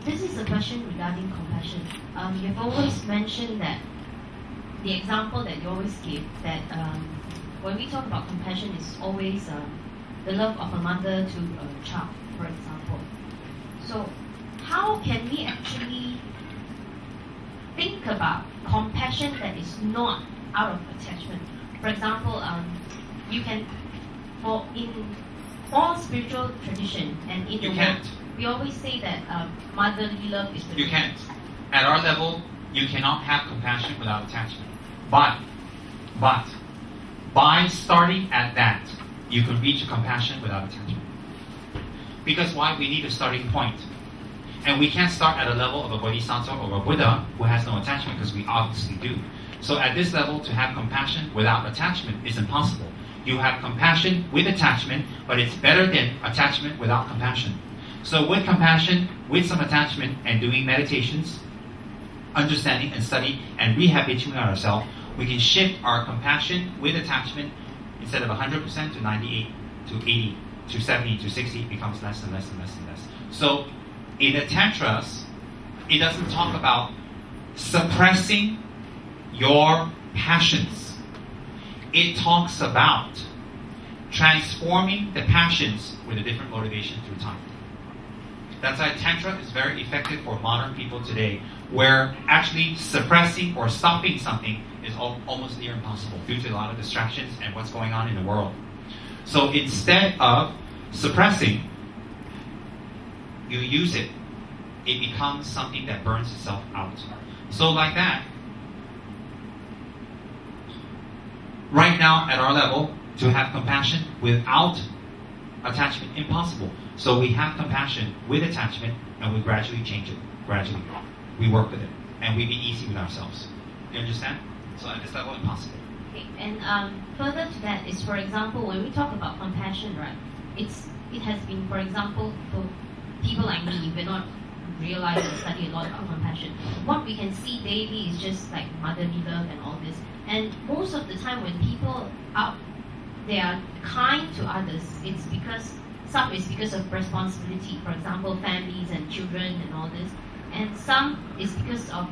This is a question regarding compassion. You've always mentioned that the example that you always give, that when we talk about compassion, is always the love of a mother to a child, for example. So how can we actually think about compassion that is not out of attachment? For example, you can, in all spiritual tradition and in the world, we always say that motherly love is the... You can't. At our level, you cannot have compassion without attachment. But, by starting at that, you can reach compassion without attachment. Because why? We need a starting point. And we can't start at a level of a bodhisattva or a Buddha who has no attachment, because we obviously do. So at this level, to have compassion without attachment is impossible. You have compassion with attachment, but it's better than attachment without compassion. So with compassion, with some attachment, and doing meditations, understanding and study, and rehabituating ourselves, we can shift our compassion with attachment. Instead of 100% to 98, to 80, to 70, to 60, it becomes less and less and less and less. So in the Tantras, it doesn't talk about suppressing your passions. It talks about transforming the passions with a different motivation through time. That's why Tantra is very effective for modern people today, where actually suppressing or stopping something is almost near impossible due to a lot of distractions and what's going on in the world. So instead of suppressing, you use it. It becomes something that burns itself out. So like that, right now at our level, to have compassion without attachment, impossible. So we have compassion with attachment, and we gradually change it. Gradually. We work with it. And we be easy with ourselves. You understand? So at this level, impossible. Okay, and further to that is, for example, when we talk about compassion, right, it has been, for example, for people like me, we're not realize or study a lot about compassion. What we can see daily is just like motherly love and all this. And most of the time when people they are kind to others, it's because some is because of responsibility, for example, families and children and all this. And some is because of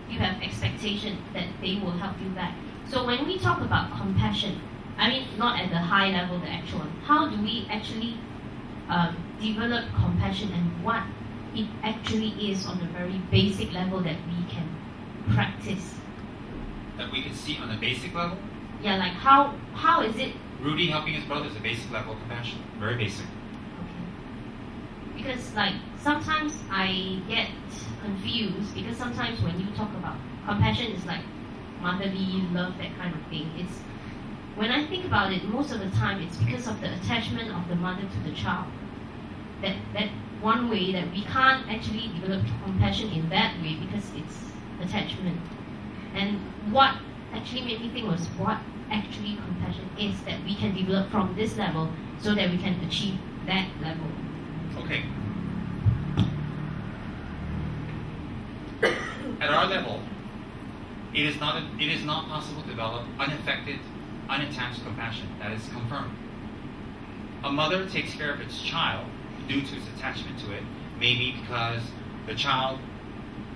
you have expectation that they will help you back. So when we talk about compassion, I mean not at the high level, the actual one, how do we actually develop compassion, and what it actually is on the very basic level that we can practice? That we can see on the basic level? Yeah, like how is it? Rudy helping his brother is a basic level of compassion. Very basic. Okay. Because like sometimes I get confused, because sometimes when you talk about compassion, it's like motherly love, that kind of thing. It's when I think about it, most of the time it's because of the attachment of the mother to the child. That one way that we can't actually develop compassion in that way, because it's attachment. And what actually made me think was what actually compassion is that we can develop from this level so that we can achieve that level. Okay. At our level, it is not possible to develop unaffected, unattached compassion. That is confirmed. A mother takes care of its child due to its attachment to it, maybe because the child,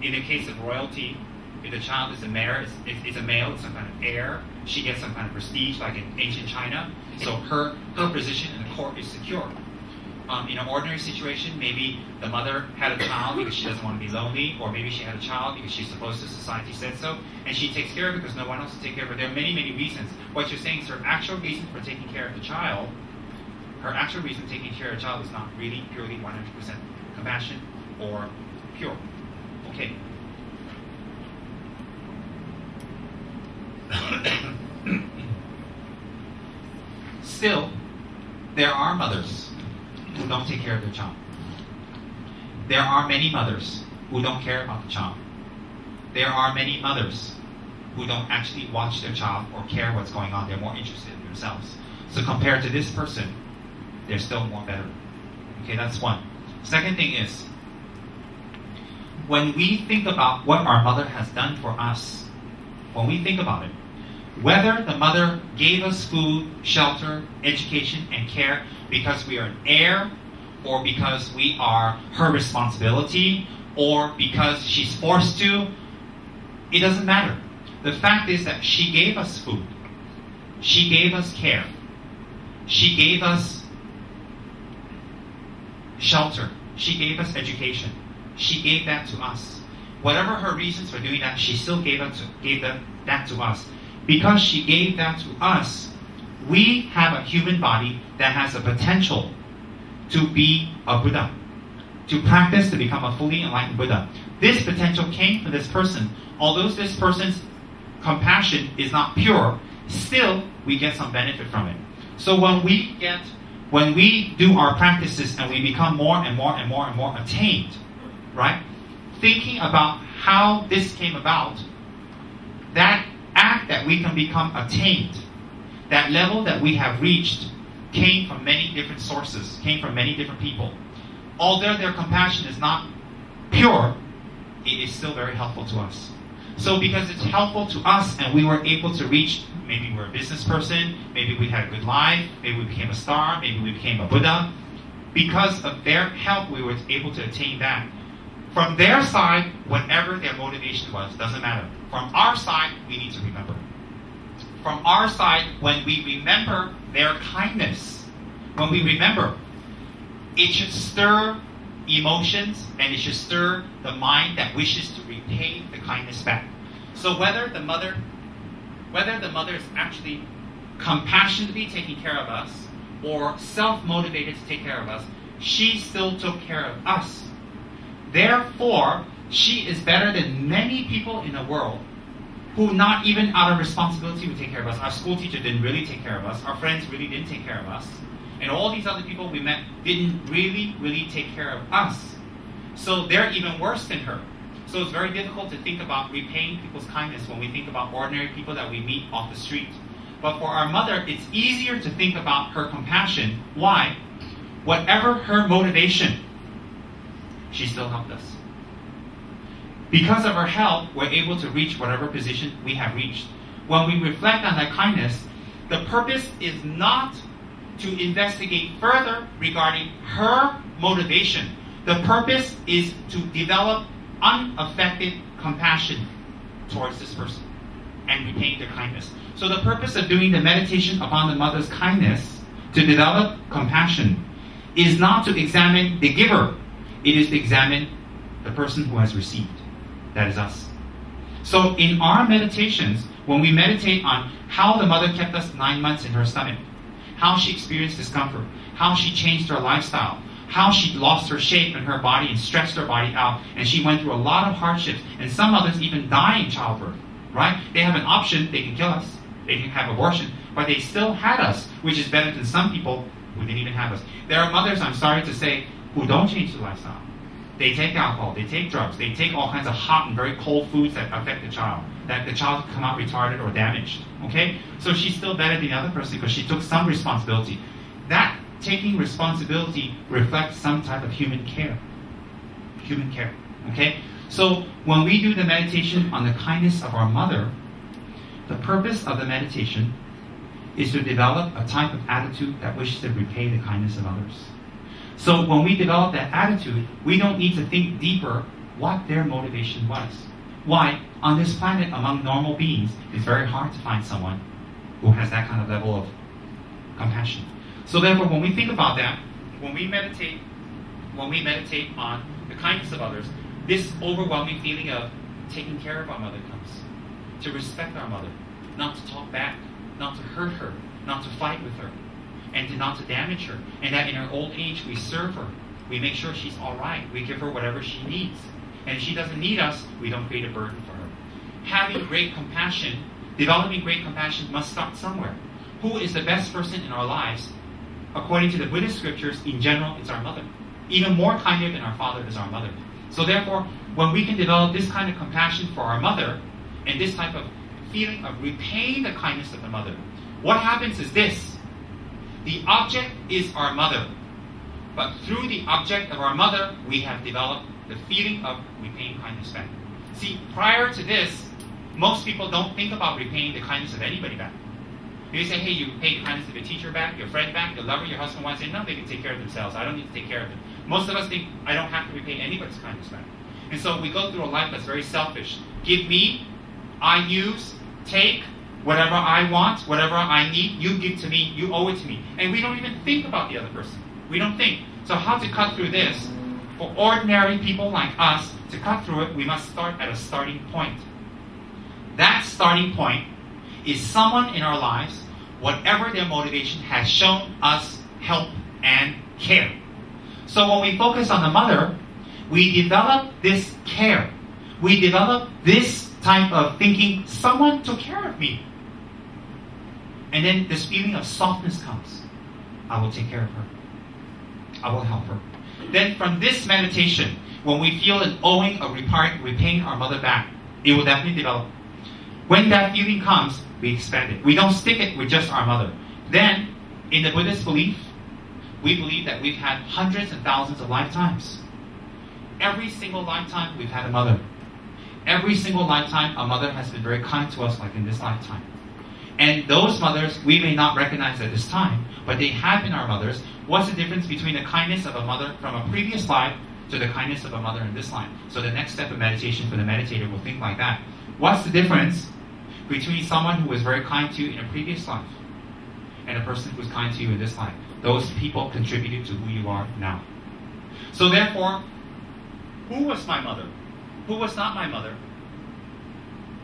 in the case of royalty, if the child is a male, it's some kind of heir, she gets some kind of prestige, like in ancient China. So her position in the court is secure. In an ordinary situation, maybe the mother had a child because she doesn't want to be lonely, or maybe she had a child because she's supposed to, society said so, and she takes care of it because no one else will take care of her. There are many, many reasons. What you're saying is her actual reason for taking care of the child, her actual reason taking care of the child is not really purely 100% compassion or pure. Okay. Still, there are mothers who don't take care of their child. There are many mothers who don't care about the child. There are many mothers who don't actually watch their child or care what's going on. They're more interested in themselves. So compared to this person, they're still more better. Okay, that's one. Second thing is, when we think about what our mother has done for us, when we think about it, whether the mother gave us food, shelter, education, and care because we are an heir, or because we are her responsibility, or because she's forced to. It doesn't matter. The fact is that she gave us food. She gave us care. She gave us shelter. She gave us education. She gave that to us. Whatever her reasons for doing that, she still gave that to us. Because she gave that to us, we have a human body that has the potential to be a Buddha, to practice to become a fully enlightened Buddha. This potential came from this person. Although this person's compassion is not pure, still we get some benefit from it. So when we do our practices and we become more and more and more and more attained, right? Thinking about how this came about, that act that we can become attained, that level that we have reached, came from many different sources, came from many different people. Although their compassion is not pure, it is still very helpful to us. So because it's helpful to us and we were able to reach, maybe we're a business person, maybe we had a good life, maybe we became a star, maybe we became a Buddha, because of their help we were able to attain that. From their side, whatever their motivation was, doesn't matter. From our side, we need to remember. From our side, when we remember their kindness, when we remember, it should stir emotions and it should stir the mind that wishes to repay the kindness back. So whether the mother is actually compassionately taking care of us or self-motivated to take care of us, she still took care of us. Therefore, she is better than many people in the world who not even out of responsibility would take care of us. Our school teacher didn't really take care of us. Our friends really didn't take care of us. And all these other people we met didn't really take care of us. So they're even worse than her. So it's very difficult to think about repaying people's kindness when we think about ordinary people that we meet off the street. But for our mother, it's easier to think about her compassion. Why? Whatever her motivation, she still helped us. Because of her help, we're able to reach whatever position we have reached. When we reflect on that kindness, the purpose is not to investigate further regarding her motivation. The purpose is to develop unaffected compassion towards this person and retain their kindness. So the purpose of doing the meditation upon the mother's kindness, to develop compassion, is not to examine the giver. It is to examine the person who has received. That is us. So in our meditations, when we meditate on how the mother kept us 9 months in her stomach, how she experienced discomfort, how she changed her lifestyle, how she lost her shape in her body and stretched her body out, and she went through a lot of hardships, and some mothers even die in childbirth, right? They have an option, they can kill us, they can have abortion, but they still had us, which is better than some people who didn't even have us. There are mothers, I'm sorry to say, who don't change their lifestyle. They take alcohol, they take drugs, they take all kinds of hot and very cold foods that affect the child, that the child can come out retarded or damaged, okay? So she's still better than the other person because she took some responsibility. That taking responsibility reflects some type of human care. Human care, okay? So when we do the meditation on the kindness of our mother, the purpose of the meditation is to develop a type of attitude that wishes to repay the kindness of others. So when we develop that attitude, we don't need to think deeper what their motivation was. Why? On this planet, among normal beings, it's very hard to find someone who has that kind of level of compassion. So therefore, when we think about that, when we meditate on the kindness of others, this overwhelming feeling of taking care of our mother comes. To respect our mother, not to talk back, not to hurt her, not to fight with her, and not to damage her. And that in her old age, we serve her. We make sure she's all right. We give her whatever she needs. And if she doesn't need us, we don't create a burden for her. Having great compassion, developing great compassion must start somewhere. Who is the best person in our lives? According to the Buddhist scriptures, in general, it's our mother. Even more kinder than our father is our mother. So therefore, when we can develop this kind of compassion for our mother, and this type of feeling of repaying the kindness of the mother, what happens is this. The object is our mother. But through the object of our mother, we have developed the feeling of repaying kindness back. See, prior to this, most people don't think about repaying the kindness of anybody back. You say, hey, you pay kindness of your teacher back, your friend back, your lover, your husband wants it. No, they can take care of themselves. I don't need to take care of them. Most of us think, I don't have to repay anybody's kindness back. And so we go through a life that's very selfish. Give me, I use, take, whatever I want, whatever I need, you give to me, you owe it to me. And we don't even think about the other person. We don't think. So how to cut through this? For ordinary people like us, to cut through it, we must start at a starting point. That starting point is someone in our lives, whatever their motivation, has shown us help and care. So when we focus on the mother, we develop this care. We develop this type of thinking, someone took care of me. And then this feeling of softness comes. I will take care of her. I will help her. Then from this meditation, when we feel an owing of repaying our mother back, it will definitely develop. When that feeling comes, we expand it. We don't stick it with just our mother. Then, in the Buddhist belief, we believe that we've had hundreds and thousands of lifetimes. Every single lifetime, we've had a mother. Every single lifetime, a mother has been very kind to us, like in this lifetime. And those mothers, we may not recognize at this time, but they have been our mothers. What's the difference between the kindness of a mother from a previous life to the kindness of a mother in this life? So the next step of meditation for the meditator will think like that. What's the difference between someone who was very kind to you in a previous life and a person who's kind to you in this life? Those people contributed to who you are now. So therefore, who was my mother? Who was not my mother?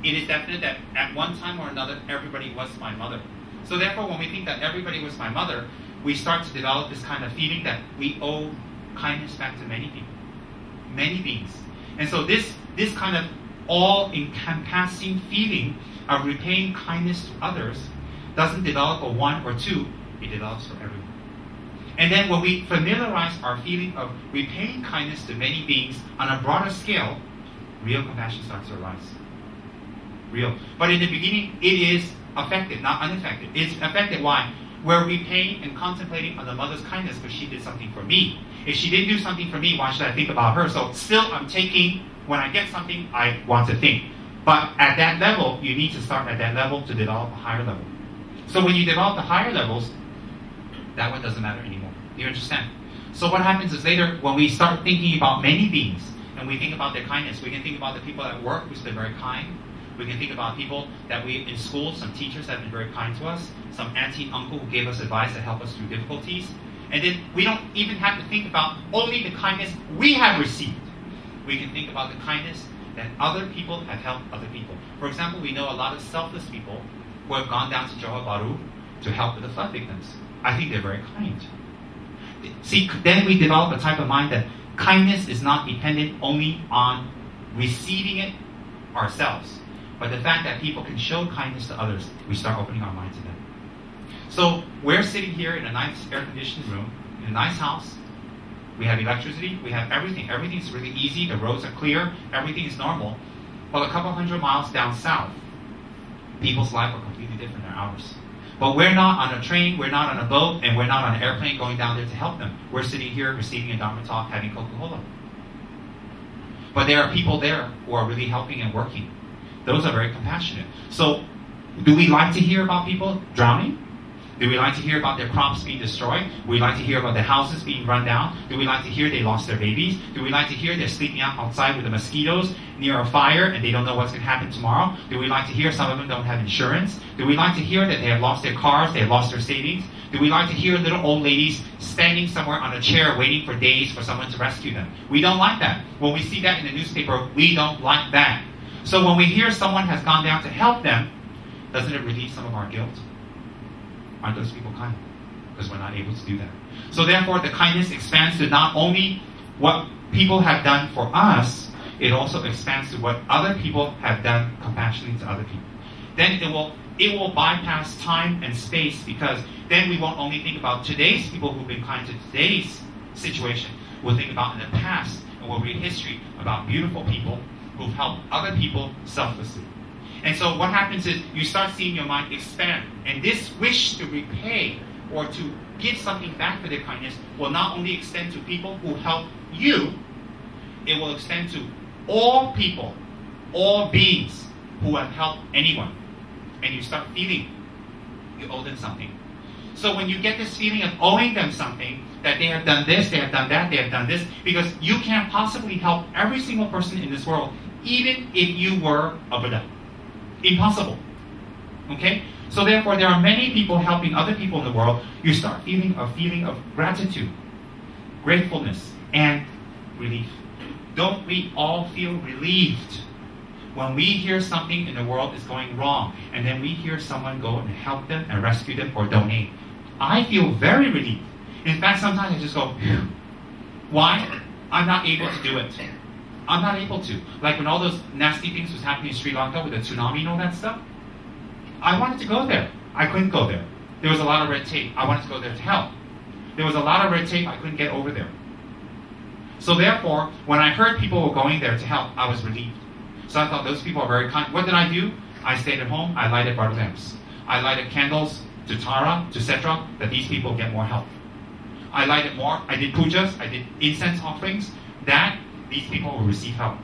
It is definite that at one time or another, everybody was my mother. So therefore, when we think that everybody was my mother, we start to develop this kind of feeling that we owe kindness back to many people, many beings. And so this kind of all-encompassing feeling of repaying kindness to others doesn't develop for one or two, it develops for everyone. And then when we familiarize our feeling of repaying kindness to many beings on a broader scale, real compassion starts to arise. Real. But in the beginning, it is affected, not unaffected. It's affected. Why? We're repaying and contemplating on the mother's kindness because she did something for me. If she didn't do something for me, why should I think about her? So still, I'm taking, when I get something, I want to think. But at that level, you need to start at that level to develop a higher level. So when you develop the higher levels, that one doesn't matter anymore. You understand? So what happens is later, when we start thinking about many beings, and we think about their kindness, we can think about the people at work who's been very kind. We can think about people that we, in school, some teachers have been very kind to us, some auntie and uncle who gave us advice that helped us through difficulties. And then we don't even have to think about only the kindness we have received. We can think about the kindness that other people have helped other people. For example, we know a lot of selfless people who have gone down to Johor Bahru to help with the flood victims. I think they're very kind. See, then we develop a type of mind that kindness is not dependent only on receiving it ourselves, but the fact that people can show kindness to others, we start opening our mind to them. So we're sitting here in a nice air-conditioned room, in a nice house. We have electricity, we have everything. Everything's really easy, the roads are clear, everything is normal. Well, a couple hundred miles down south, people's lives are completely different than ours. But we're not on a train, we're not on a boat, and we're not on an airplane going down there to help them. We're sitting here receiving a Dharma talk, having Coca-Cola. But there are people there who are really helping and working. Those are very compassionate. So, do we like to hear about people drowning? Do we like to hear about their crops being destroyed? Do we like to hear about their houses being run down? Do we like to hear they lost their babies? Do we like to hear they're sleeping outside with the mosquitoes near a fire and they don't know what's going to happen tomorrow? Do we like to hear some of them don't have insurance? Do we like to hear that they have lost their cars, they have lost their savings? Do we like to hear little old ladies standing somewhere on a chair waiting for days for someone to rescue them? We don't like that. When we see that in the newspaper, we don't like that. So when we hear someone has gone down to help them, doesn't it relieve some of our guilt? Aren't those people kind? Because we're not able to do that. So therefore, the kindness expands to not only what people have done for us, it also expands to what other people have done compassionately to other people. Then it will bypass time and space, because then we won't only think about today's people who've been kind to today's situation. We'll think about in the past, and we'll read history about beautiful people who've helped other people selflessly. And so what happens is you start seeing your mind expand. And this wish to repay or to give something back for their kindness will not only extend to people who help you, it will extend to all people, all beings who have helped anyone. And you start feeling You owe them something. So when you get this feeling of owing them something, that they have done this, they have done that, they have done this, because you can't possibly help every single person in this world, even if you were a Buddha. Impossible. Okay? So therefore, there are many people helping other people in the world. You start feeling a feeling of gratitude, gratefulness, and relief. Don't we all feel relieved when we hear something in the world is going wrong, and then we hear someone go and help them and rescue them or donate? I feel very relieved. In fact, sometimes I just go, phew. Why? I'm not able to do it. I'm not able to. Like when all those nasty things was happening in Sri Lanka with the tsunami and all that stuff, I wanted to go there. I couldn't go there. There was a lot of red tape. I wanted to go there to help. There was a lot of red tape. I couldn't get over there. So therefore, when I heard people were going there to help, I was relieved. So I thought those people are very kind. What did I do? I stayed at home. I lighted bar lamps. I lighted candles to Tara, to Cetra, that these people get more help. I lighted more. I did pujas. I did incense offerings. That these people will receive help.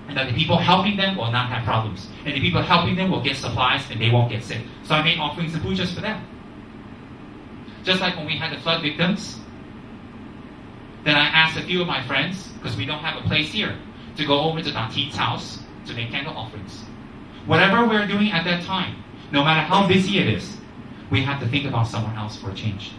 And that the people helping them will not have problems. And the people helping them will get supplies and they won't get sick. So I made offerings and pujas for them. Just like when we had the flood victims, then I asked a few of my friends, because we don't have a place here, to go over to Danti's house to make candle offerings. Whatever we're doing at that time, no matter how busy it is, we have to think about someone else for a change.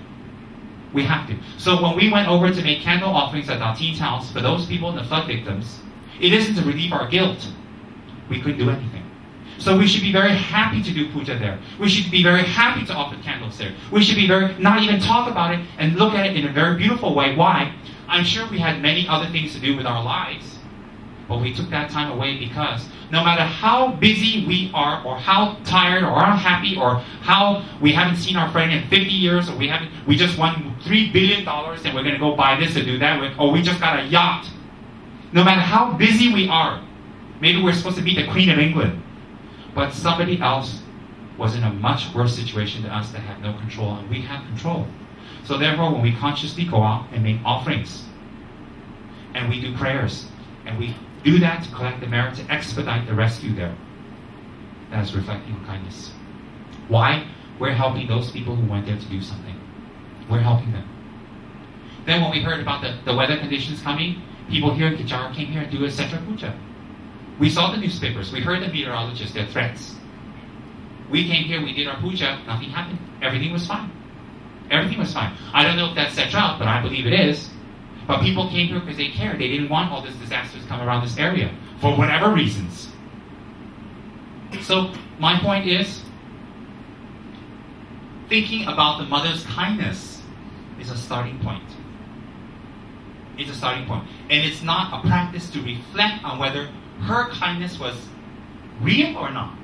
We have to. So when we went over to make candle offerings at Danti's house for those people and the flood victims, it isn't to relieve our guilt. We couldn't do anything. So we should be very happy to do puja there. We should be very happy to offer candles there. We should be not even talk about it and look at it in a very beautiful way. Why? I'm sure we had many other things to do with our lives, but we took that time away because no matter how busy we are, or how tired, or unhappy, or how we haven't seen our friend in 50 years, or we just won $3 billion and we're going to go buy this or do that, or we just got a yacht. No matter how busy we are, maybe we're supposed to meet the Queen of England, but somebody else was in a much worse situation than us that had no control, and we have control. So therefore, when we consciously go out and make offerings, and we do prayers, and we do that to collect the merit to expedite the rescue there, that is reflecting on kindness. Why? We're helping those people who went there to do something. We're helping them. Then when we heard about the weather conditions coming, people here in Kichara came here and do a Cetra Puja. We saw the newspapers. We heard the meteorologists, their threats. We came here, we did our puja, nothing happened. Everything was fine. Everything was fine. I don't know if that's Cetra, but I believe it is. But people came here because they cared. They didn't want all this disasters to come around this area for whatever reasons. So my point is, thinking about the mother's kindness is a starting point. It's a starting point. And it's not a practice to reflect on whether her kindness was real or not.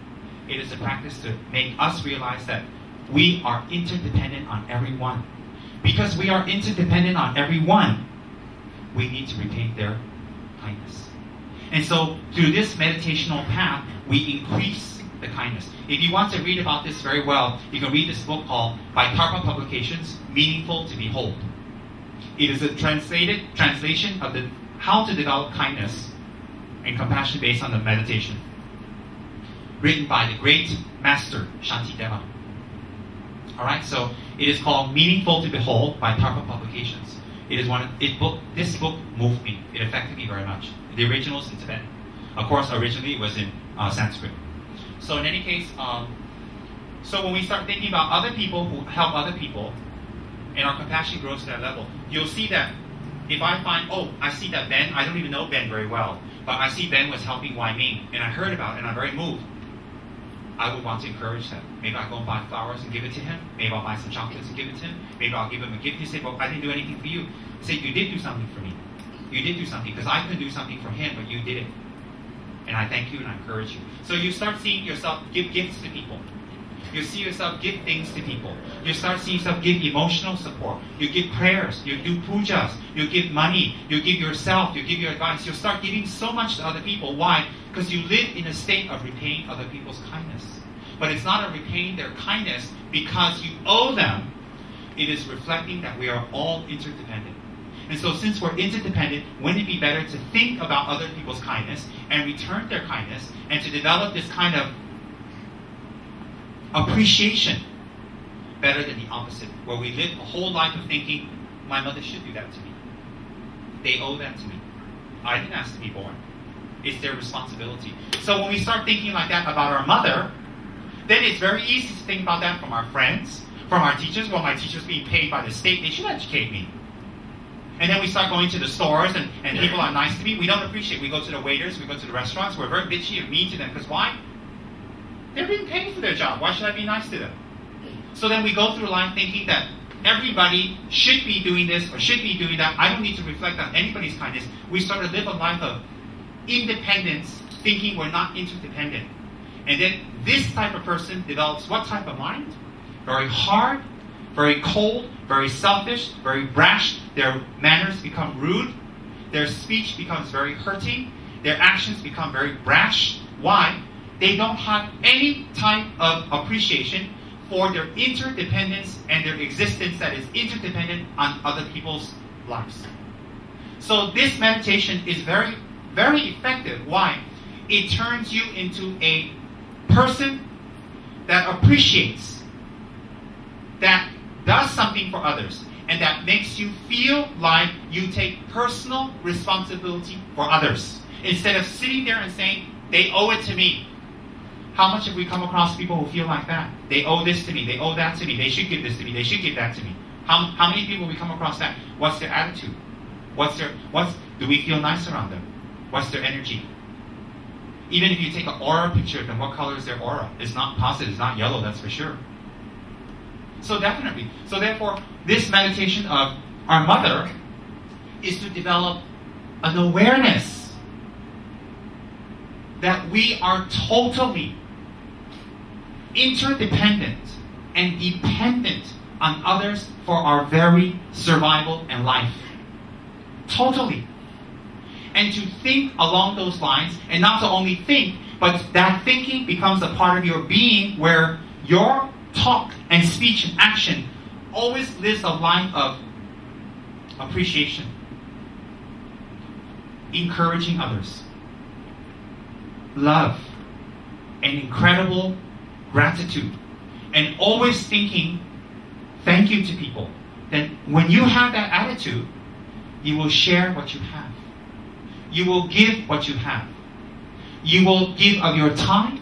It is a practice to make us realize that we are interdependent on everyone. Because we are interdependent on everyone, we need to repay their kindness. And so through this meditational path, we increase the kindness. If you want to read about this very well, you can read this book called, by Karma Publications, Meaningful to Behold. It is a translation of how to develop kindness and compassion based on the meditation, written by the great master Shantideva. Alright, so it is called Meaningful to Behold by Karma Publications. This book moved me. It affected me very much. The original is in Tibetan. Of course, originally it was in Sanskrit. So in any case, so when we start thinking about other people who help other people, and our compassion grows to that level, you'll see that if I find, I see that Ben, I don't even know Ben very well, but I see Ben was helping Wai Ming, and I heard about it, and I'm very moved. I would want to encourage him. Maybe I'll go and buy flowers and give it to him. Maybe I'll buy some chocolates and give it to him. Maybe I'll give him a gift. He said, well, I didn't do anything for you. I said, you did do something for me. You did do something, because I couldn't do something for him, but you did it. And I thank you and I encourage you. So you start seeing yourself give gifts to people. You see yourself give things to people. You start seeing yourself give emotional support. You give prayers. You do pujas. You give money. You give yourself. You give your advice. You start giving so much to other people. Why? Because you live in a state of repaying other people's kindness. But it's not a repaying their kindness because you owe them. It is reflecting that we are all interdependent. And so since we're interdependent, wouldn't it be better to think about other people's kindness and return their kindness and to develop this kind of appreciation better than the opposite, where we live a whole life of thinking, my mother should do that to me. They owe that to me. I didn't ask to be born. It's their responsibility. So when we start thinking like that about our mother, then it's very easy to think about that from our friends, from our teachers. Well, my teacher's being paid by the state, they should educate me. And then we start going to the stores and people are nice to me. We don't appreciate. We go to the waiters, we go to the restaurants, we're very bitchy and mean to them. Because why? They're being paid for their job. Why should I be nice to them? So then we go through life thinking that everybody should be doing this or should be doing that. I don't need to reflect on anybody's kindness. We start to live a life of independence, thinking we're not interdependent. And then this type of person develops what type of mind? Very hard, very cold, very selfish, very brash. Their manners become rude. Their speech becomes very hurting. Their actions become very brash. Why? They don't have any type of appreciation for their interdependence and their existence that is interdependent on other people's lives. So this meditation is very, very effective. Why? It turns you into a person that appreciates, that does something for others, and that makes you feel like you take personal responsibility for others. Instead of sitting there and saying, they owe it to me. How much have we come across people who feel like that? They owe this to me, they owe that to me, they should give this to me, they should give that to me. How many people we come across that? What's their attitude? Do we feel nice around them? What's their energy? Even if you take an aura picture of them, what color is their aura? It's not positive, it's not yellow, that's for sure. So definitely. So therefore, this meditation of our mother is to develop an awareness that we are totally interdependent and dependent on others for our very survival and life. Totally. And to think along those lines, and not to only think, but that thinking becomes a part of your being where your talk and speech and action always lives a life of appreciation, encouraging others, love, and incredible gratitude, and always thinking thank you to people. Then when you have that attitude, you will share what you have. You will give what you have. You will give of your time.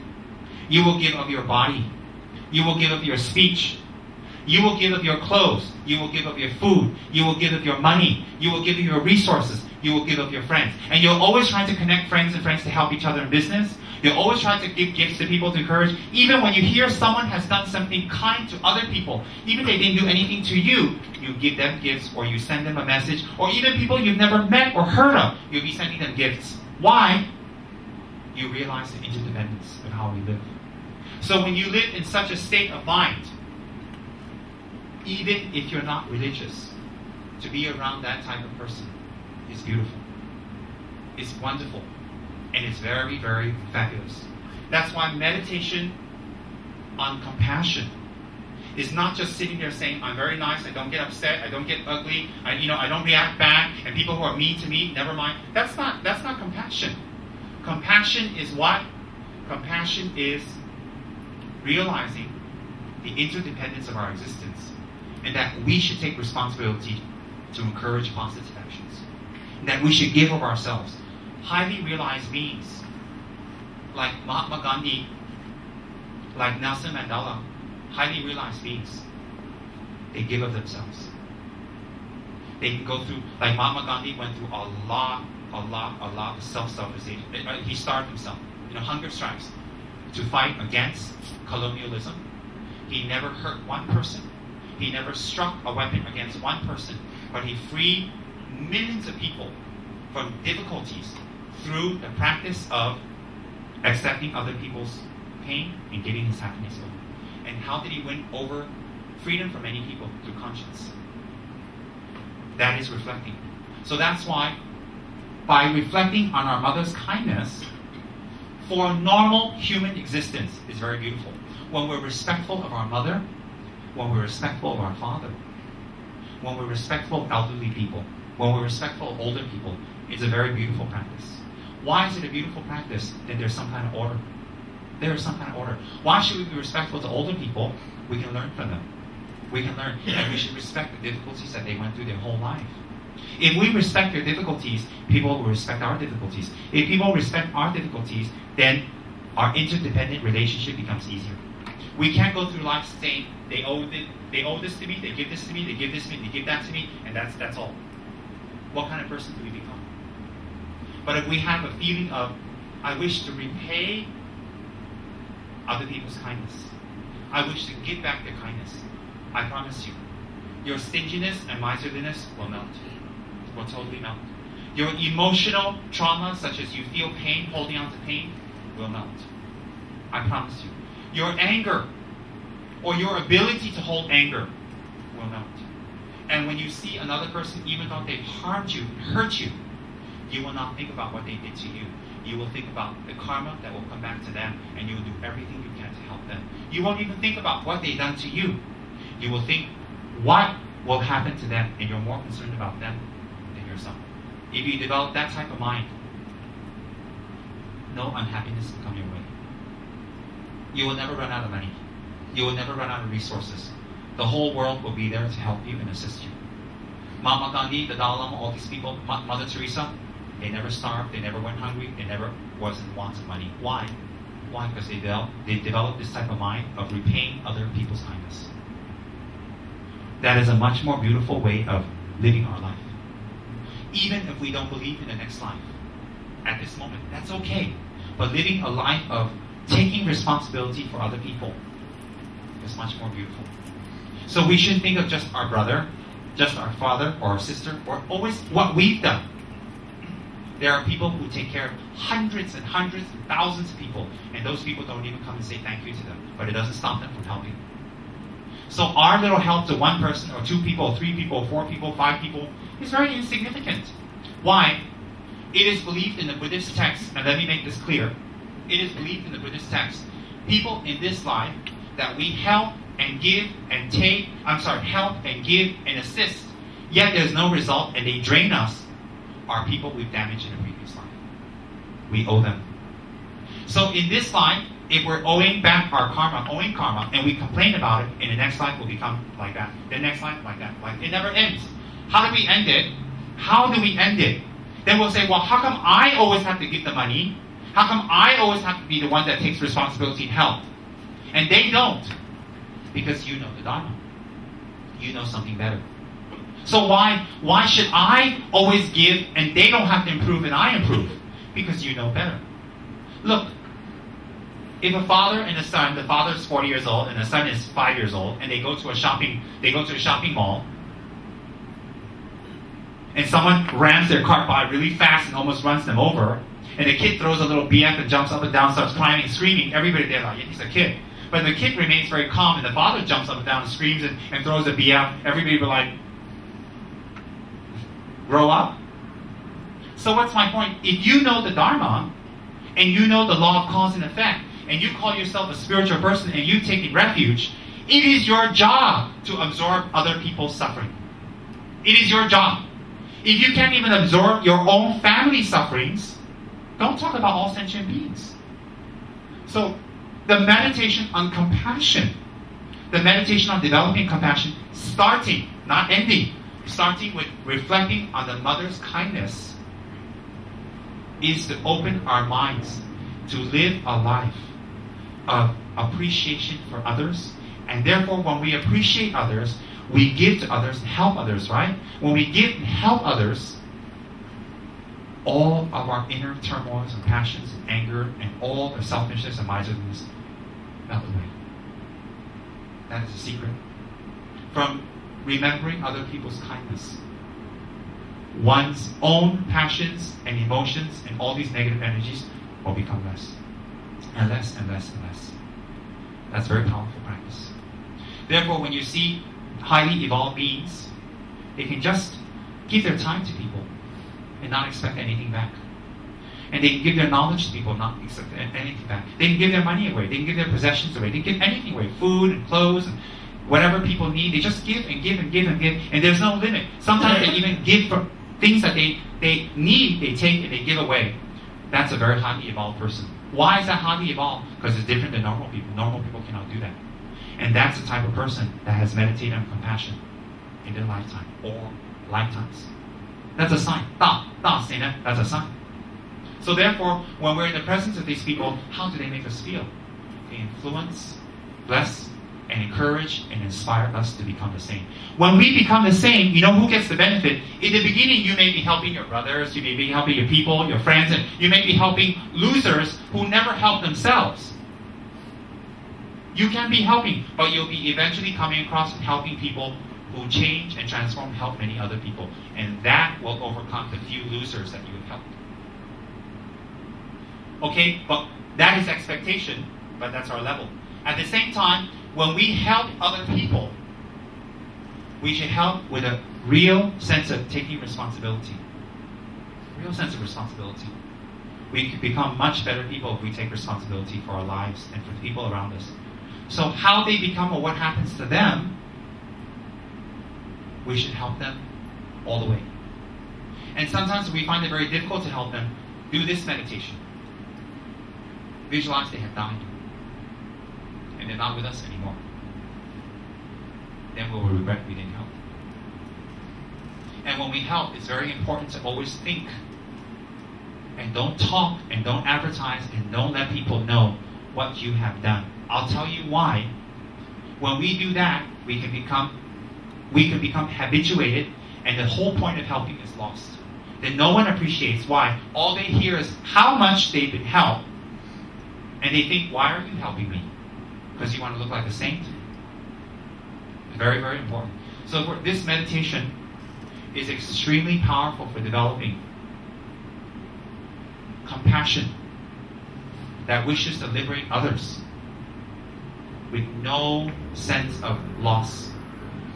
You will give of your body. You will give of your speech. You will give of your clothes. You will give of your food. You will give of your money. You will give of your resources. You will give of your friends. And you'll always try to connect friends and friends to help each other in business. You'll always try to give gifts to people to encourage. Even when you hear someone has done something kind to other people, even if they didn't do anything to you, you give them gifts or you send them a message. Or even people you've never met or heard of, you'll be sending them gifts. Why? You realize the interdependence of how we live. So when you live in such a state of mind, even if you're not religious, to be around that type of person is beautiful. It's wonderful. And it's very, very fabulous. That's why meditation on compassion is not just sitting there saying, I'm very nice, I don't get upset, I don't get ugly, I don't react back, and people who are mean to me, never mind. That's not compassion. Compassion is what? Compassion is realizing the interdependence of our existence, and that we should take responsibility to encourage positive actions, and that we should give of ourselves. Highly realized beings like Mahatma Gandhi, like Nelson Mandela, highly realized beings, they give of themselves. They can go through, like Mahatma Gandhi went through a lot of self-sufficiency. He starved himself, hunger strikes, to fight against colonialism. He never hurt one person. He never struck a weapon against one person, but he freed millions of people from difficulties through the practice of accepting other people's pain and giving his happiness over. And how did he win over freedom for many people? Through conscience. That is reflecting. So that's why, by reflecting on our mother's kindness, for normal human existence is very beautiful. When we're respectful of our mother, when we're respectful of our father, when we're respectful of elderly people, when we're respectful of older people, it's a very beautiful practice. Why is it a beautiful practice? Then there's some kind of order. There is some kind of order. Why should we be respectful to older people? We can learn from them. We can learn. And we should respect the difficulties that they went through their whole life. If we respect their difficulties, people will respect our difficulties. If people respect our difficulties, then our interdependent relationship becomes easier. We can't go through life saying, they owe this to me, they give this to me, they give this to me, they give that to me, and that's all. What kind of person do we become? But if we have a feeling of, I wish to repay other people's kindness, I wish to give back their kindness, I promise you, your stinginess and miserliness will melt. Will totally melt. Your emotional trauma, such as you feel pain, holding on to pain, will melt. I promise you. Your anger or your ability to hold anger will melt. And when you see another person, even though they've harmed you, hurt you, you will not think about what they did to you. You will think about the karma that will come back to them, and you will do everything you can to help them. You won't even think about what they've done to you. You will think what will happen to them, and you're more concerned about them than yourself. If you develop that type of mind, no unhappiness will come your way. You will never run out of money. You will never run out of resources. The whole world will be there to help you and assist you. Mahatma Gandhi, the Dalai Lama, all these people, Mother Teresa, they never starved, they never went hungry, they never was in want of money. Why? Why? Because they developed this type of mind of repaying other people's kindness. That is a much more beautiful way of living our life. Even if we don't believe in the next life, at this moment, that's okay. But living a life of taking responsibility for other people is much more beautiful. So we shouldn't think of just our brother, just our father or our sister, or always what we've done. There are people who take care of hundreds and hundreds and thousands of people, and those people don't even come and say thank you to them, but it doesn't stop them from helping. So our little help to one person, or two people, or three people, or four people, five people, is very insignificant. Why? It is believed in the Buddhist text, and let me make this clear. It is believed in the Buddhist text, people in this life that we help and give and take, help and give and assist, yet there's no result and they drain us, are people we've damaged in a previous life. We owe them. So in this life, if we're owing back our karma, and we complain about it, in the next life will become like that. The next life, like that. Like, it never ends. How do we end it? How do we end it? Then we'll say, well, how come I always have to give the money? How come I always have to be the one that takes responsibility and help? And they don't. Because you know the Dharma. You know something better. So why should I always give and they don't have to improve and I improve? Because you know better. Look, if a father and a son, the father is 40 years old and the son is 5 years old, and they go to a shopping mall, and someone rams their cart by really fast and almost runs them over, and the kid throws a little BF and jumps up and down, starts climbing, screaming, everybody there like, yeah, he's a kid. But the kid remains very calm, and the father jumps up and down and screams and throws a BF, everybody will be like, grow up. So what's my point? If you know the Dharma, and you know the law of cause and effect, and you call yourself a spiritual person and you take refuge, it is your job to absorb other people's suffering. It is your job. If you can't even absorb your own family sufferings, don't talk about all sentient beings. So, the meditation on compassion, the meditation on developing compassion, starting, not ending, starting with reflecting on the mother's kindness, is to open our minds to live a life of appreciation for others. And therefore, when we appreciate others, we give to others, help others, right? When we give and help others, all of our inner turmoils and passions and anger and all the selfishness and miserliness melt away. That is the secret. From remembering other people's kindness, one's own passions and emotions and all these negative energies will become less. And less and less and less. That's very powerful practice. Therefore, when you see highly evolved beings, they can just give their time to people and not expect anything back. And they can give their knowledge to people, not expect anything back. They can give their money away. They can give their possessions away. They can give anything away. Food and clothes and whatever people need. They just give and give and give and give. And there's no limit. Sometimes they even give for things that they need, they take and they give away. That's a very highly evolved person. Why is that highly evolved? Because it's different than normal people. Normal people cannot do that. And that's the type of person that has meditated on compassion in their lifetime or lifetimes. That's a sign. That's a sign. So therefore, when we're in the presence of these people, how do they make us feel? They influence, bless, and encourage and inspire us to become the same. When we become the same, you know who gets the benefit? In the beginning, you may be helping your brothers, you may be helping your people, your friends, and you may be helping losers who never help themselves. You can be helping, but you'll be eventually coming across and helping people who change and transform, help many other people. And that will overcome the few losers that you have helped. Okay, but that is expectation, but that's our level. At the same time, when we help other people, we should help with a real sense of taking responsibility. Real sense of responsibility. We can become much better people if we take responsibility for our lives and for the people around us. So how they become or what happens to them, we should help them all the way. And sometimes we find it very difficult to help them. Do this meditation. Visualize they have died. And they're not with us anymore. Then we will regret we didn't help. And when we help, it's very important to always think. And don't talk, and don't advertise, and don't let people know what you have done. I'll tell you why. When we do that, we can become habituated, and the whole point of helping is lost. Then no one appreciates why. All they hear is how much they've been helped. And they think, why are you helping me? Because you want to look like a saint? Very, very important. So this meditation is extremely powerful for developing compassion that wishes to liberate others with no sense of loss,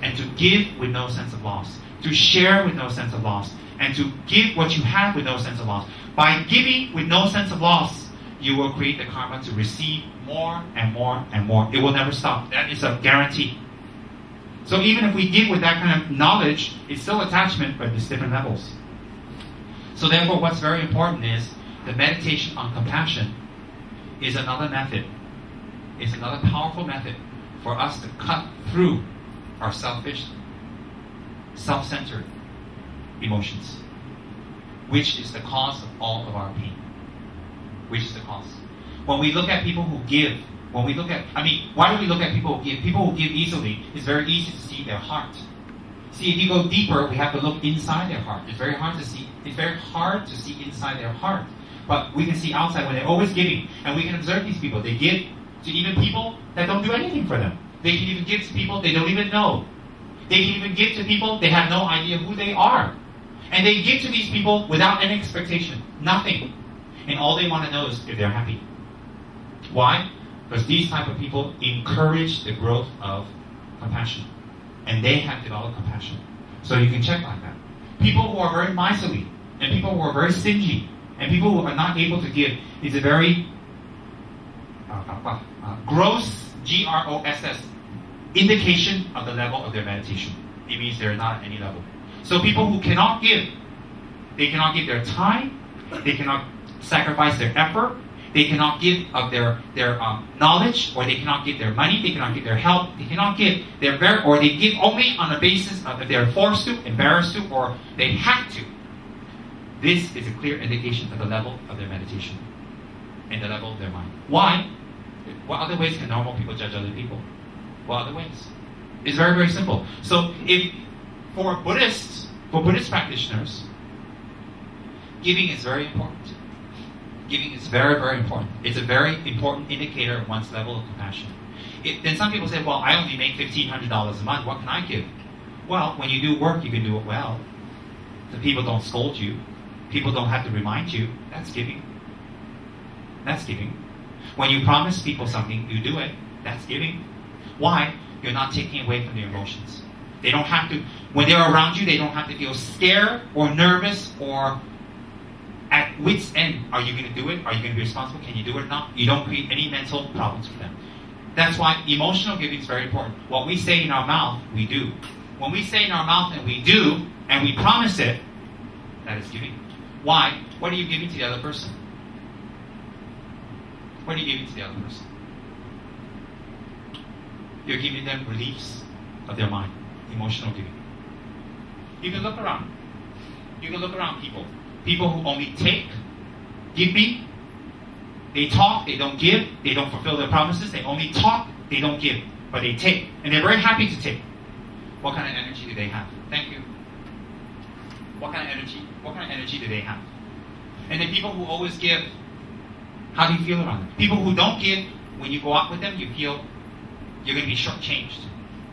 and to give with no sense of loss, to share with no sense of loss, and to give what you have with no sense of loss. By giving with no sense of loss, you will create the karma to receive more and more and more. It will never stop. That is a guarantee. So even if we give with that kind of knowledge, it's still attachment, but it's different levels. So therefore, what's very important is the meditation on compassion is another method. It's another powerful method for us to cut through our selfish, self-centered emotions, which is the cause of all of our pain. Which is the cause. When we look at people who give, why do we look at people who give? People who give easily, it's very easy to see their heart. See, if you go deeper, we have to look inside their heart. It's very hard to see inside their heart. But we can see outside when they're always giving. And we can observe these people. They give to even people that don't do anything for them. They can even give to people they don't even know. They can even give to people they have no idea who they are. And they give to these people without any expectation. Nothing. And all they want to know is if they're happy. Why? Because these type of people encourage the growth of compassion. And they have developed compassion. So you can check like that. People who are very miserly, and people who are very stingy, and people who are not able to give, is a very gross, G-R-O-S-S, indication of the level of their meditation. It means they're not at any level. So people who cannot give, they cannot give their time, they cannot sacrifice their effort, they cannot give of their knowledge, or they cannot give their money, they cannot give their help, they cannot give or they give only on the basis of if they're forced to, embarrassed to, or they have to. This is a clear indication of the level of their meditation and the level of their mind. Why? What other ways can normal people judge other people? What other ways? It's very, very simple. So for Buddhist practitioners, giving is very important. Giving is very, very important. It's a very important indicator of one's level of compassion. Then some people say, well, I only make $1,500 a month. What can I give? Well, when you do work, you can do it well. The people don't scold you. People don't have to remind you. That's giving. That's giving. When you promise people something, you do it. That's giving. Why? You're not taking away from their emotions. They don't have to, when they're around you, they don't have to feel scared or nervous or at wit's end. Are you going to do it? Are you going to be responsible? Can you do it or not? You don't create any mental problems for them. That's why emotional giving is very important. What we say in our mouth, we do. When we say in our mouth and we do, and we promise it, that is giving. Why? What are you giving to the other person? What are you giving to the other person? You're giving them release of their mind, emotional giving. You can look around. You can look around people. People who only take, give me. They talk, they don't give, they don't fulfill their promises. They only talk, they don't give, but they take. And they're very happy to take. What kind of energy do they have? Thank you. What kind of energy do they have? And then people who always give, how do you feel around them? People who don't give, when you go out with them, you feel you're going to be shortchanged.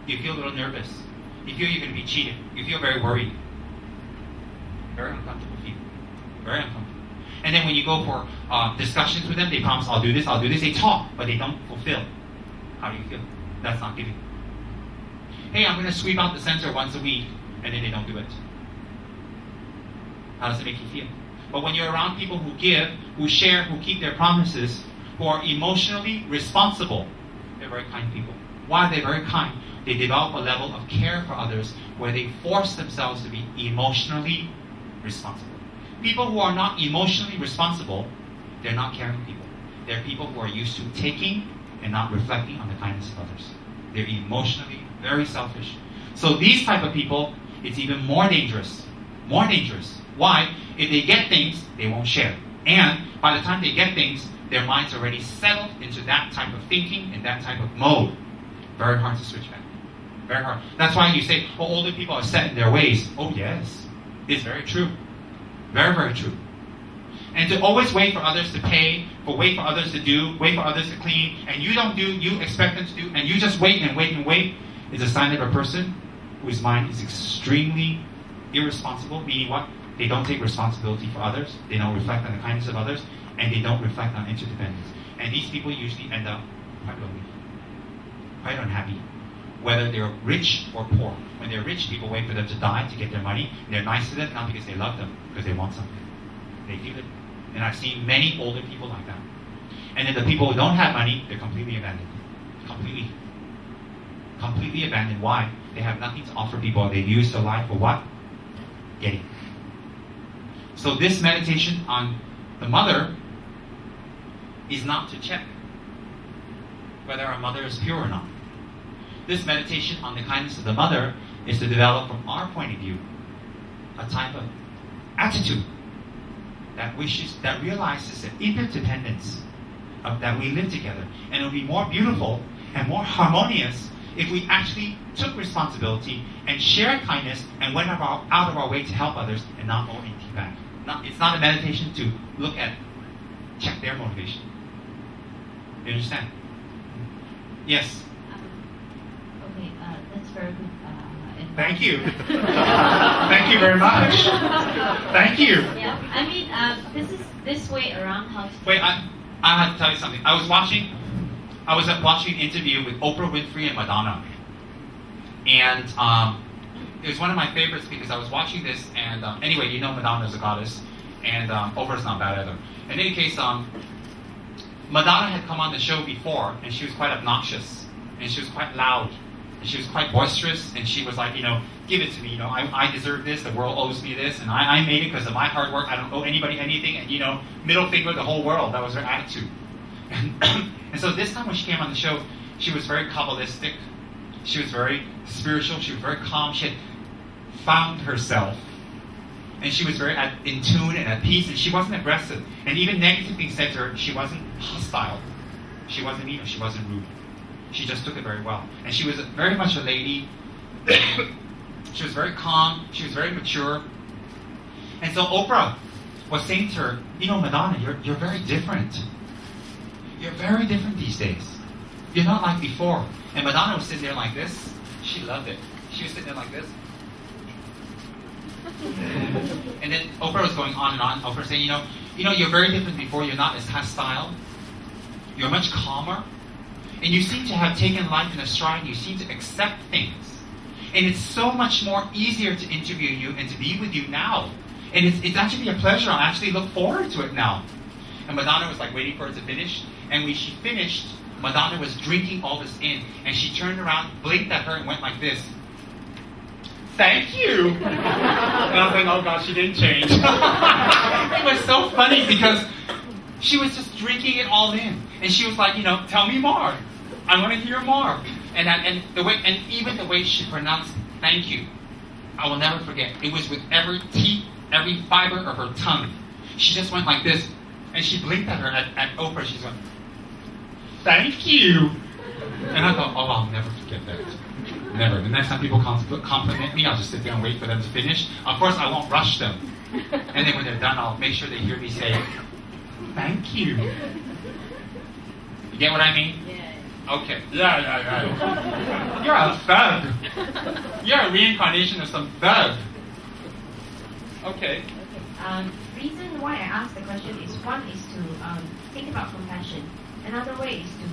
You feel a little nervous. You feel you're going to be cheated. You feel very worried. Very uncomfortable feeling. Very uncomfortable. And then when you go for discussions with them, they promise, I'll do this, I'll do this. They talk, but they don't fulfill. How do you feel? That's not giving. Hey, I'm going to sweep out the center once a week, and then they don't do it. How does it make you feel? But when you're around people who give, who share, who keep their promises, who are emotionally responsible, they're very kind people. Why are they very kind? They develop a level of care for others where they force themselves to be emotionally responsible. People who are not emotionally responsible, they're not caring people. They're people who are used to taking and not reflecting on the kindness of others. They're emotionally very selfish. So these type of people, it's even more dangerous. More dangerous. Why? If they get things, they won't share. And by the time they get things, their mind's already settled into that type of thinking and that type of mode. Very hard to switch back. Very hard. That's why you say, oh, older people are set in their ways. Oh, yes. It's very true. Very, very true. And to always wait for others to pay, wait for others to do, wait for others to clean, and you don't do, you expect them to do, and you just wait and wait and wait, is a sign of a person whose mind is extremely irresponsible, meaning what? They don't take responsibility for others, they don't reflect on the kindness of others, and they don't reflect on interdependence. And these people usually end up quite lonely, quite unhappy, whether they're rich or poor. When they're rich, people wait for them to die to get their money. They're nice to them, not because they love them, because they want something. They feel it. And I've seen many older people like that. And then the people who don't have money, they're completely abandoned. Completely abandoned. Why? They have nothing to offer people. They've used their life for what? Getting. So this meditation on the mother is not to check whether our mother is pure or not. This meditation on the kindness of the mother is to develop from our point of view a type of attitude that wishes, that realizes the interdependence of that we live together. And it will be more beautiful and more harmonious if we actually took responsibility and shared kindness and went out of our way to help others and not owe anything back. It's not a meditation to look at, check their motivation. You understand? Yes? Okay, that's very good. Thank you. Thank you very much. Thank you. Yeah, I mean, this is this way around how to... Wait, I have to tell you something. I was watching an interview with Oprah Winfrey and Madonna. And it was one of my favorites because I was watching this, and anyway, you know Madonna's a goddess, and Oprah's not bad either. In any case, Madonna had come on the show before, and she was quite obnoxious, and she was quite loud, and she was quite boisterous, and she was like, you know, give it to me, you know, I deserve this, the world owes me this, and I made it because of my hard work, I don't owe anybody anything, and you know, middle finger the whole world. That was her attitude. And so this time when she came on the show, she was very Kabbalistic, she was very spiritual, she was very calm, she had found herself, and she was very in tune and at peace, and she wasn't aggressive, and even negative things said to her, she wasn't hostile, she wasn't mean, she wasn't rude. She just took it very well. And she was very much a lady. She was very calm. She was very mature. And so Oprah was saying to her, you know, Madonna, you're very different. You're very different these days. You're not like before. And Madonna was sitting there like this. She loved it. She was sitting there like this. And then Oprah was going on and on. Oprah saying, you know, you're very different before. You're not as hostile. You're much calmer. And you seem to have taken life in a stride. You seem to accept things. And it's so much more easier to interview you and to be with you now. And it's actually a pleasure. I actually look forward to it now. And Madonna was like waiting for it to finish. And when she finished, Madonna was drinking all this in. And she turned around, blinked at her, and went like this. Thank you. And I was like, oh gosh, she didn't change. It was so funny because she was just drinking it all in. And she was like, you know, tell me more. I want to hear more. And even the way she pronounced thank you, I will never forget. It was with every teeth, every fiber of her tongue. She just went like this, and she blinked at her at Oprah. She went, "Thank you." And I thought, oh, I'll never forget that. Never. The next time people compliment me, I'll just sit there and wait for them to finish. Of course, I won't rush them. And then when they're done, I'll make sure they hear me say, "Thank you." You get what I mean? Yeah. Okay. Yeah. You're a thug. You're a reincarnation of some thug. Okay. Reason why I asked the question is, one is to think about compassion. Another way is to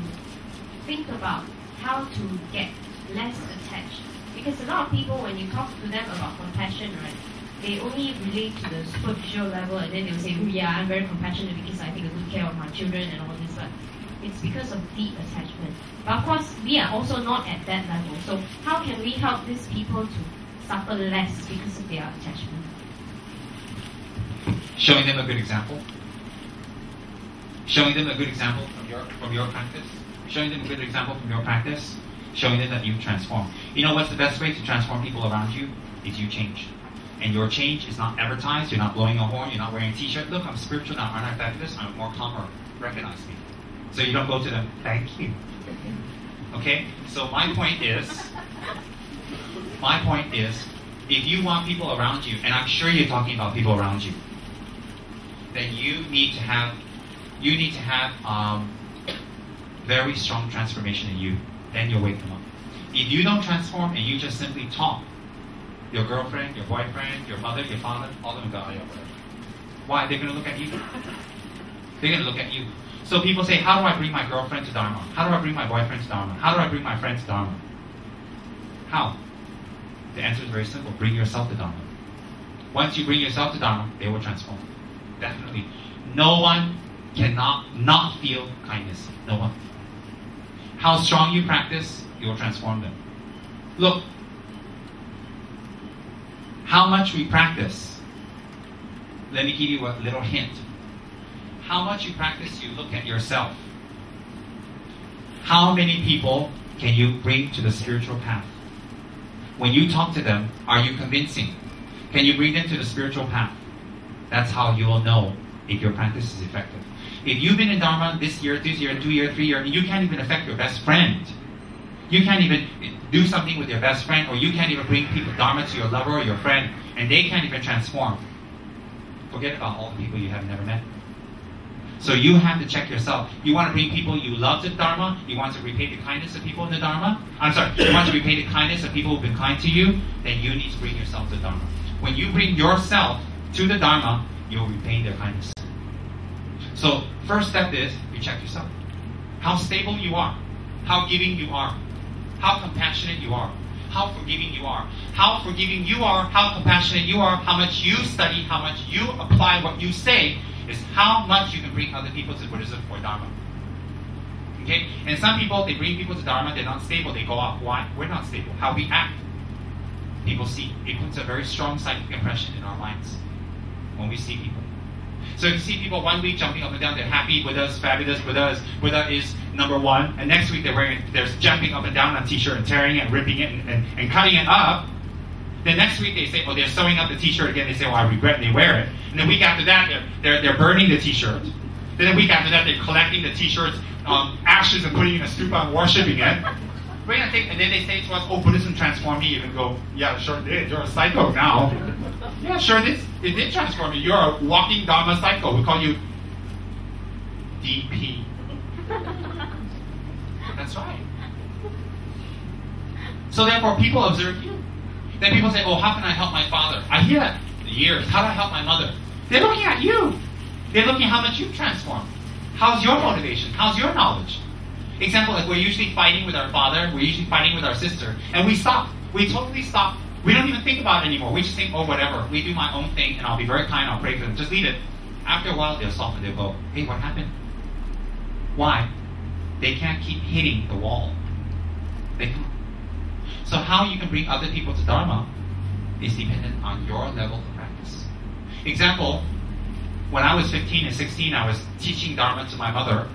think about how to get less attached. Because a lot of people, when you talk to them about compassion, right, they only relate to the superficial level, and then they'll say, "Oh, yeah, I'm very compassionate because I take a good care of my children and all this," but it's because of deep attachment. But of course, we are also not at that level. So how can we help these people to suffer less because of their attachment? Showing them a good example. Showing them a good example from your practice. Showing them a good example from your practice. Showing them that you've transformed. You know what's the best way to transform people around you? Is you change. And your change is not advertised. You're not blowing a horn. You're not wearing a t-shirt. "Look, I'm spiritual now. Aren't I fabulous? I'm more calmer. Recognize me." So you don't go to them, "Thank you." Okay? So my point is, if you want people around you, and I'm sure you're talking about people around you, then you need to have very strong transformation in you. Then you'll wake them up. If you don't transform and you just simply talk, your girlfriend, your boyfriend, your mother, your father, all of them go, "Yeah, whatever." Why? They're going to look at you. They're going to look at you. So people say, "How do I bring my girlfriend to Dharma? How do I bring my boyfriend to Dharma? How do I bring my friend to Dharma?" How? The answer is very simple. Bring yourself to Dharma. Once you bring yourself to Dharma, they will transform. Definitely. No one cannot not feel kindness. No one. How strong you practice, you will transform them. Look, how much we practice. Let me give you a little hint. How much you practice, you look at yourself. How many people can you bring to the spiritual path? When you talk to them, are you convincing? Can you bring them to the spiritual path? That's how you will know if your practice is effective. If you've been in Dharma this year, 2 years, 3 years, and you can't even affect your best friend, you can't even do something with your best friend, or you can't even bring people Dharma to your lover or your friend, and they can't even transform, forget about all the people you have never met. So you have to check yourself. You want to bring people you love to Dharma, you want to repay the kindness of people in the Dharma, you want to repay the kindness of people who've been kind to you, then you need to bring yourself to Dharma. When you bring yourself to the Dharma, you'll repay their kindness. So, first step is, you check yourself. How stable you are. How giving you are. How compassionate you are. How forgiving you are. How forgiving you are, how compassionate you are, how much you study, how much you apply what you say, is how much you can bring other people to Buddhism or Dharma. Okay? And some people, they bring people to Dharma, they're not stable, they go off. Why? We're not stable. How we act. People see. It puts a very strong psychic impression in our minds when we see people. So if you see people 1 week jumping up and down, they're happy, Buddha's fabulous, Buddha is number one, and next week they're jumping up and down on t-shirt and tearing it and ripping it and cutting it up. Then next week they say, oh, they're sewing up the t-shirt again. They say, oh, I regret, and they wear it. And the week after that, they're burning the t-shirt. Then the week after that, they're collecting the t-shirt's ashes and putting it in a stupa and worshipping it. Wait, and then they say to us, oh, Buddhism transformed me. You can go, yeah, sure did. You're a psycho now. Yeah, sure it did transform you. You're a walking Dharma psycho. We call you DP. That's right. So therefore, people observe you. Then people say, oh, how can I help my father? I hear that for years. How do I help my mother? They're looking at you. They're looking at how much you've transformed. How's your motivation? How's your knowledge? Example, like we're usually fighting with our father, we're usually fighting with our sister, and we stop. We totally stop. We don't even think about it anymore. We just think, oh, whatever. We do my own thing, and I'll be very kind, I'll pray for them. Just leave it. After a while, they'll soften. They'll go, hey, what happened? Why? They can't keep hitting the wall. They can't. So how you can bring other people to Dharma is dependent on your level of practice. Example, when I was 15 and 16, I was teaching Dharma to my mother.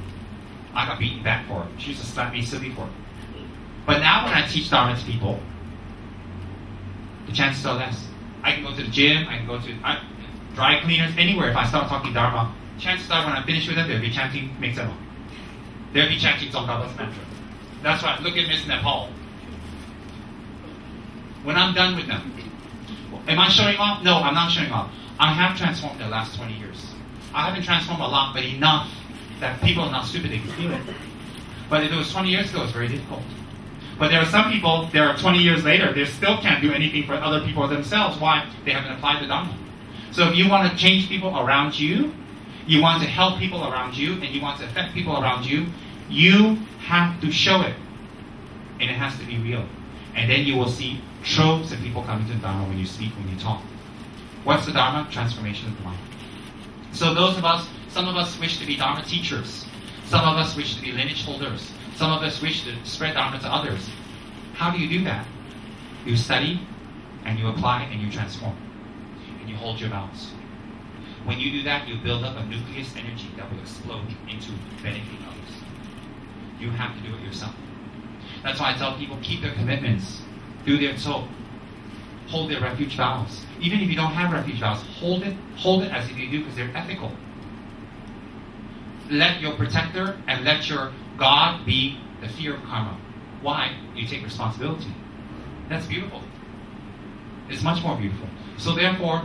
I got beaten back for it. She used to slap me silly for it. But now when I teach Dharma to people, the chances are less. I can go to the gym, I can go to dry cleaners, anywhere. If I start talking Dharma, chances are when I finish with them, they'll be chanting Mekzema. They'll be chanting Tsongkhapa's mantra. That's right. Look at Miss Nepal. When I'm done with them, am I showing off? No, I'm not showing off. I have transformed in the last 20 years. I haven't transformed a lot, but enough that people are not stupid, they can feel it. But if it was 20 years ago, it's very difficult. But there are some people, there are 20 years later, they still can't do anything for other people themselves. Why? They haven't applied the Dharma. So if you want to change people around you, you want to help people around you, and you want to affect people around you, you have to show it. And it has to be real. And then you will see troves of people coming to the Dharma when you speak, when you talk. What's the Dharma? Transformation of the mind. So those of us, some of us wish to be Dharma teachers. Some of us wish to be lineage holders. Some of us wish to spread Dharma to others. How do you do that? You study, and you apply, and you transform. And you hold your vows. When you do that, you build up a nucleus energy that will explode into benefiting others. You have to do it yourself. That's why I tell people, keep their commitments. Do their tso. Hold their refuge vows. Even if you don't have refuge vows, hold it as if you do, because they're ethical. Let your protector and let your God be the fear of karma. Why? You take responsibility. That's beautiful. It's much more beautiful. So therefore,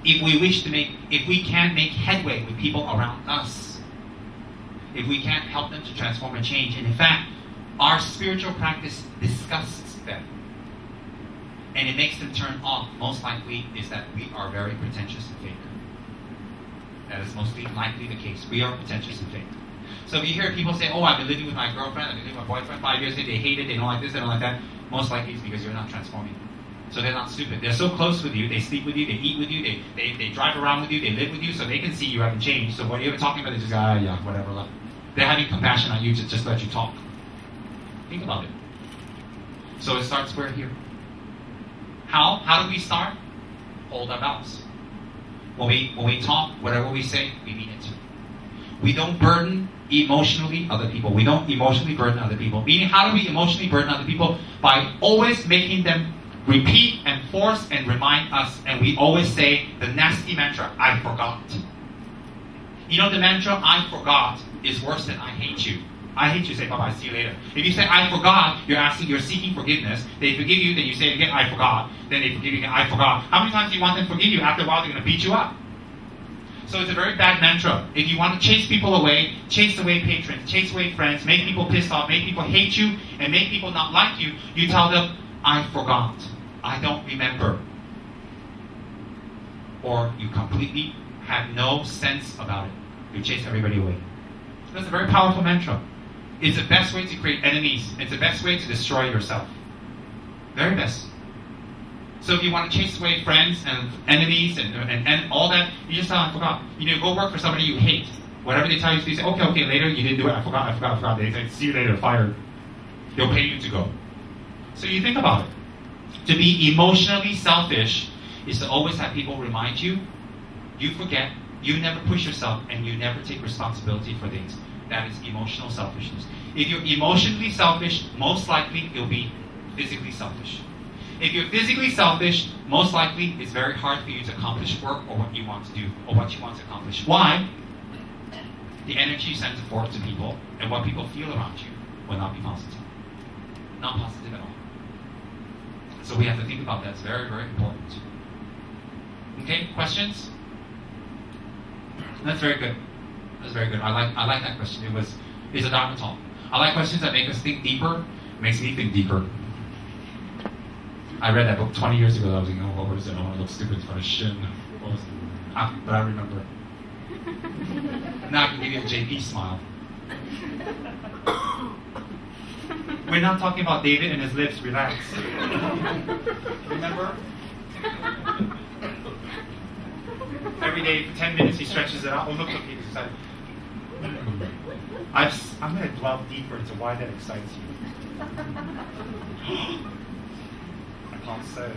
if we can't make headway with people around us, if we can't help them to transform and change, and in fact, our spiritual practice disgusts them, and it makes them turn off, most likely is that we are very pretentious and fake. That is mostly likely the case. We are pretentious and fake. So if you hear people say, oh, I've been living with my girlfriend, I've been living with my boyfriend 5 years, they hate it, they don't like this, they don't like that, most likely it's because you're not transforming. So they're not stupid. They're so close with you, they sleep with you, they eat with you, they drive around with you, they live with you, so they can see you haven't changed. So what you're talking about, they just go, yeah, whatever. They're having compassion on you to just let you talk. Think about it. So it starts where here. How do we start? Hold our vows. When we talk, whatever we say, we mean it. We don't burden emotionally other people. We don't emotionally burden other people. Meaning, how do we emotionally burden other people? By always making them repeat and force and remind us. And we always say the nasty mantra, I forgot. You know, the mantra, I forgot, is worse than I hate you. I hate you, say bye-bye, see you later. If you say, I forgot, you're seeking forgiveness. They forgive you, then you say it again, I forgot. Then they forgive you again, I forgot. How many times do you want them to forgive you? After a while, they're going to beat you up. So it's a very bad mantra. If you want to chase people away, chase away patrons, chase away friends, make people pissed off, make people hate you, and make people not like you, you tell them, I forgot. I don't remember. Or you completely have no sense about it. You chase everybody away. That's a very powerful mantra. It's the best way to create enemies. It's the best way to destroy yourself. Very best. So if you want to chase away friends and enemies and all that, you just tell them, I forgot. You know, go work for somebody you hate. Whatever they tell you to do, you say, okay, later, you didn't do it, I forgot. They say, see you later, fired. They'll pay you to go. So you think about it. To be emotionally selfish is to always have people remind you, you forget, you never push yourself, and you never take responsibility for things. That is emotional selfishness. If you're emotionally selfish, most likely you'll be physically selfish. If you're physically selfish, most likely it's very hard for you to accomplish work or what you want to do or what you want to accomplish. Why? The energy you send forth to people and what people feel around you will not be positive. Not positive at all. So we have to think about that. It's very, very important. Okay, questions? That's very good. That's very good. I like that question. It's a Dharma talk. I like questions that make us think deeper. It makes me think deeper. I read that book 20 years ago. I was like, oh, what was it? I don't want to look stupid in front of Shin. What was it? But I remember. Now I can give you a JP smile. We're not talking about David and his lips. Relax. Remember? Every day for 10 minutes he stretches it out. Oh, look, he's excited. I'm going to delve deeper into why that excites you. I can't say.